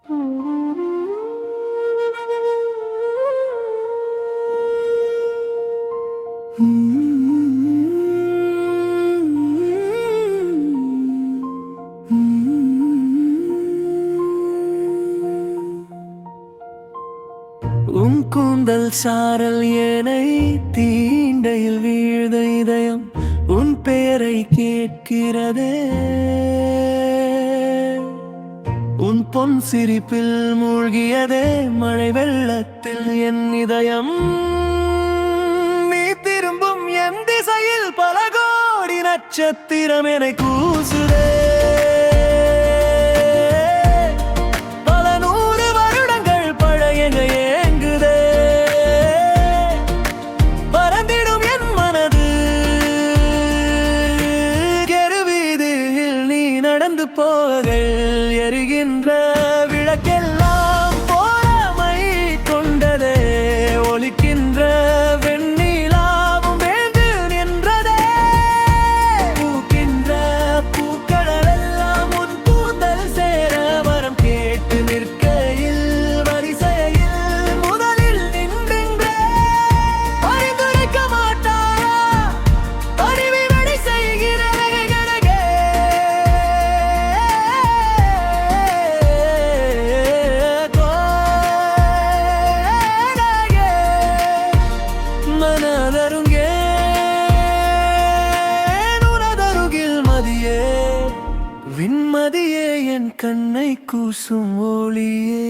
உன் கூந்தல் சாரல் ஏனை தீண்டையில் வீழ்ந்த இதயம் உன் பெயரை கேட்கிறதே. உன் பொன் சிரிப்பில் மூழ்கியதே மழை வெள்ளத்தில் என் இதயம். நீ திரும்பும் என் திசையில் பல கோடி நட்சத்திரம் என கூசுதே. போகையில் எரிகின்ற விளக்கெல்லாம் போராமை கொண்டதே. ஒலிக்கின்ற வெண்ணிலாவும் வேண்டு நின்றதே. பூக்கின்ற பூக்களெல்லாம் உன் கூந்தல் சேர வரம் கேட்டு நிற்கையில் வரிசையில் முதலில் நின்றென்ற பரிந்துரைக்க மாட்டாரா அறிவி வழி செய்கிற விண்மதியே என் கண்ணை கூசும் ஒளியே.